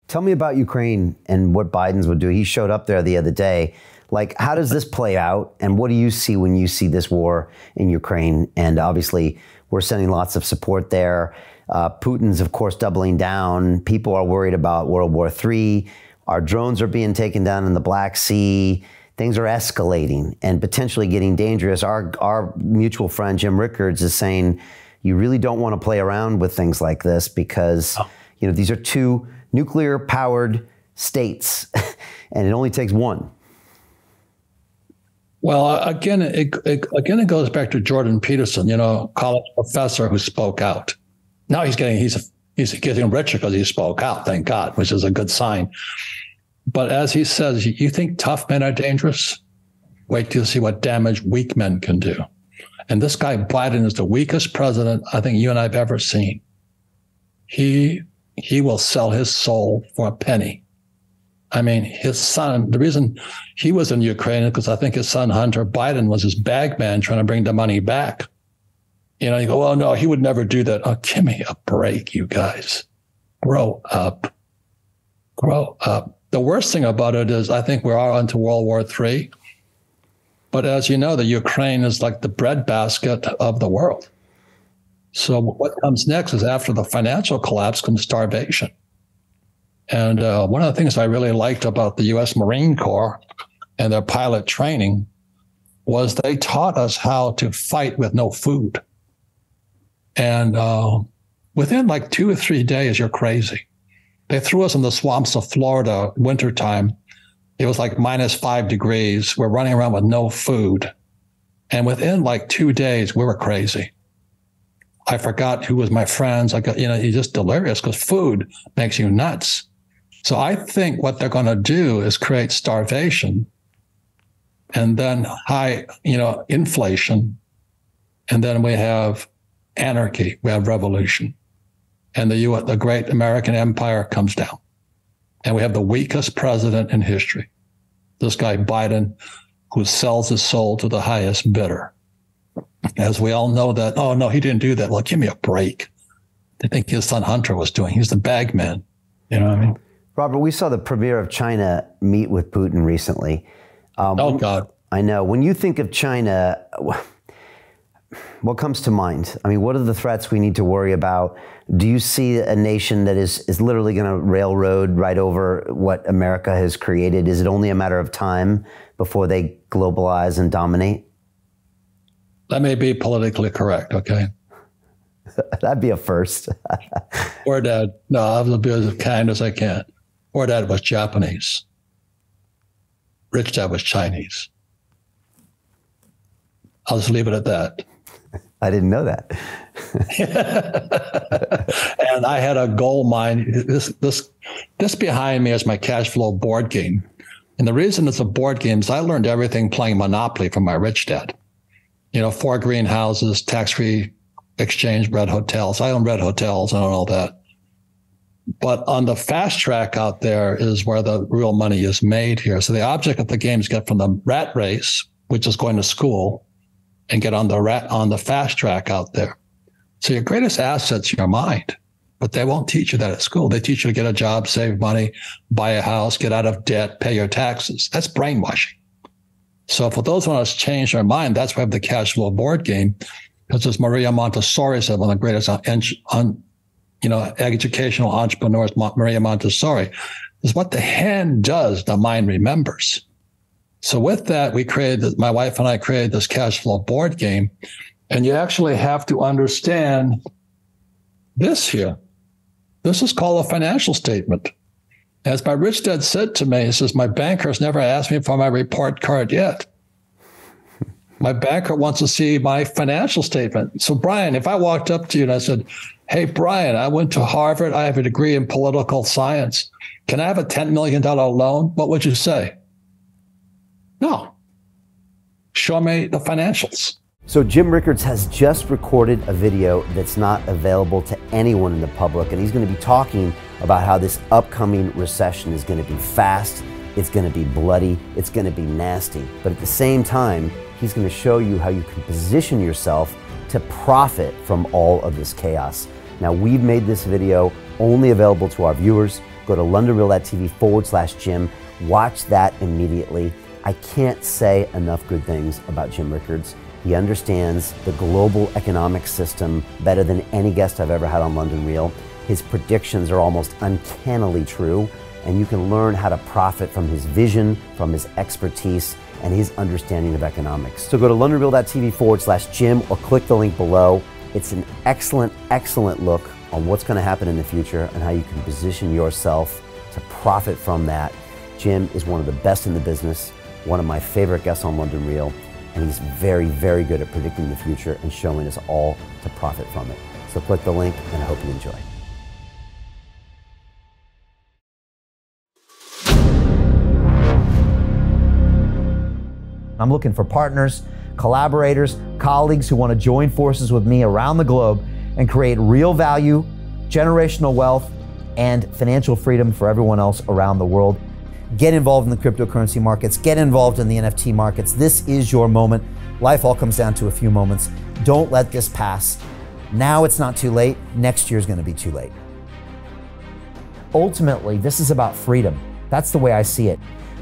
Tell me about Ukraine and what Biden's would do. He showed up there the other day. Like, how does this play out? And what do you see when you see this war in Ukraine? And obviously, we're sending lots of support there. Putin's, of course, doubling down. People are worried about World War III. Our drones are being taken down in the Black Sea. Things are escalating and potentially getting dangerous. Our mutual friend, Jim Rickards, is saying you really don't want to play around with things like this because, you know, these are two nuclear-powered states, and it only takes one. Well, again, it goes back to Jordan Peterson, college professor who spoke out. Now he's getting richer because he spoke out, thank God, which is a good sign. But as he says, you think tough men are dangerous? Wait till you see what damage weak men can do. And this guy Biden is the weakest president I think you and I have ever seen. He will sell his soul for a penny. I mean, his son, the reason he was in Ukraine is because I think his son, Hunter Biden, was his bag man trying to bring the money back. You go, well, no, he would never do that. Oh, give me a break, you guys. Grow up. Grow up. The worst thing about it is I think we're all into World War III. But as you know, the Ukraine is like the breadbasket of the world. So what comes next is after the financial collapse comes starvation. And one of the things I really liked about the U.S. Marine Corps and their pilot training was they taught us how to fight with no food. And within like 2 or 3 days, you're crazy. They threw us in the swamps of Florida, wintertime. It was like -5 degrees. We're running around with no food. And within like 2 days, we were crazy. I forgot who was my friends. I got, you're just delirious because food makes you nuts. So I think what they're going to do is create starvation and then high, inflation. And then we have anarchy. We have revolution. And the great American empire comes down. And we have the weakest president in history. This guy Biden, who sells his soul to the highest bidder. As we all know that, oh, no, he didn't do that. Well, give me a break. They think his son Hunter was doing. He's the bag man. You know what I mean? Robert, we saw the premier of China meet with Putin recently. Oh, God. I know. When you think of China, what comes to mind? I mean, what are the threats we need to worry about? Do you see a nation that is literally going to railroad right over what America has created? Is it only a matter of time before they globalize and dominate? Let me be politically correct, okay? That'd be a first. Or dad, no, I'll be as kind as I can. Or dad was Japanese. Rich dad was Chinese. I'll just leave it at that. I didn't know that. And I had a gold mine. This behind me is my cash flow board game. And the reason it's a board game is I learned everything playing Monopoly from my rich dad. 4 greenhouses, tax-free exchange red hotels. I own red hotels. I own all that. But on the fast track out there is where the real money is made here. So the object of the game is get from the rat race, which is going to school, and get on the fast track out there. So your greatest asset's your mind, but they won't teach you that at school. They teach you to get a job, save money, buy a house, get out of debt, pay your taxes. That's brainwashing. So for those who want to change their mind, that's why we have the cash flow board game. Because as Maria Montessori said, one of the greatest educational entrepreneurs, Maria Montessori, is what the hand does, the mind remembers. So with that, my wife and I created this cash flow board game. And you actually have to understand this here. This is called a financial statement. As my rich dad said to me, he says, my banker's never asked me for my report card yet. My banker wants to see my financial statement. So Brian, if I walked up to you and I said, hey, Brian, I went to Harvard. I have a degree in political science. Can I have a $10 million loan? What would you say? No. Show me the financials. So Jim Rickards has just recorded a video that's not available to anyone in the public, and he's going to be talking about how this upcoming recession is going to be fast, it's going to be bloody, it's going to be nasty. But at the same time, he's going to show you how you can position yourself to profit from all of this chaos. Now, we've made this video only available to our viewers. Go to londonreal.tv/Jim. Watch that immediately. I can't say enough good things about Jim Rickards. He understands the global economic system better than any guest I've ever had on London Real. His predictions are almost uncannily true, and you can learn how to profit from his vision, from his expertise, and his understanding of economics. So go to londonreal.tv/Jim or click the link below. It's an excellent, excellent look on what's going to happen in the future and how you can position yourself to profit from that. Jim is one of the best in the business, one of my favorite guests on London Real, and he's very, very good at predicting the future and showing us all to profit from it. So click the link, and I hope you enjoy. I'm looking for partners, collaborators, colleagues who want to join forces with me around the globe and create real value, generational wealth, and financial freedom for everyone else around the world. Get involved in the cryptocurrency markets, get involved in the NFT markets. This is your moment. Life all comes down to a few moments. Don't let this pass. Now it's not too late. Next year's going to be too late. Ultimately, this is about freedom. That's the way I see it.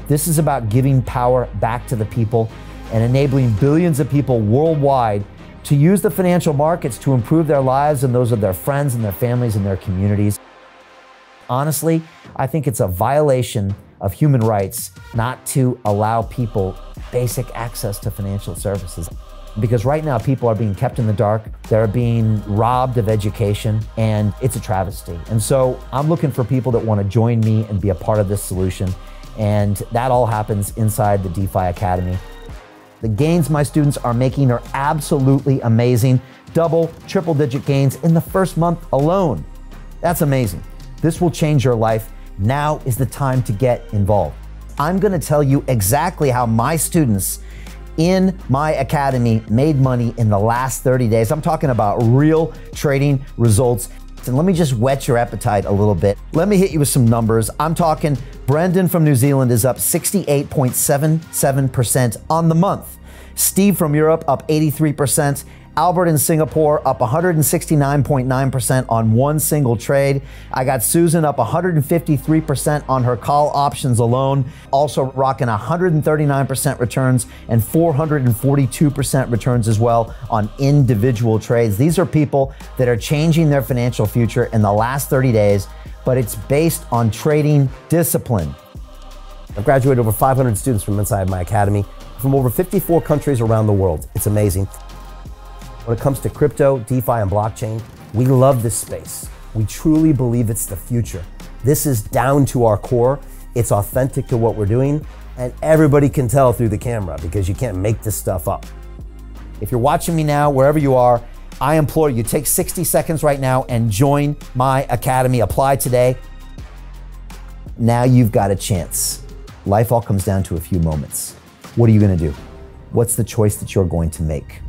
This is about giving power back to the people and enabling billions of people worldwide to use the financial markets to improve their lives and those of their friends and their families and their communities. Honestly, I think it's a violation of human rights not to allow people basic access to financial services. Because right now people are being kept in the dark, they're being robbed of education, and it's a travesty. And so I'm looking for people that want to join me and be a part of this solution. And that all happens inside the DeFi Academy. The gains my students are making are absolutely amazing. Double, triple digit gains in the first month alone. That's amazing. This will change your life. Now is the time to get involved. I'm going to tell you exactly how my students in my academy made money in the last 30 days. I'm talking about real trading results. And let me just whet your appetite a little bit. Let me hit you with some numbers. I'm talking Brendan from New Zealand is up 68.77% on the month. Steve from Europe up 83%. Albert in Singapore up 169.9% on one single trade. I got Susan up 153% on her call options alone. Also rocking 139% returns and 442% returns as well on individual trades. These are people that are changing their financial future in the last 30 days, but it's based on trading discipline. I've graduated over 500 students from inside my academy from over 54 countries around the world. It's amazing. When it comes to crypto, DeFi, and blockchain, we love this space. We truly believe it's the future. This is down to our core. It's authentic to what we're doing, and everybody can tell through the camera because you can't make this stuff up. If you're watching me now, wherever you are, I implore you, take 60 seconds right now and join my academy. Apply today. Now you've got a chance. Life all comes down to a few moments. What are you going to do? What's the choice that you're going to make?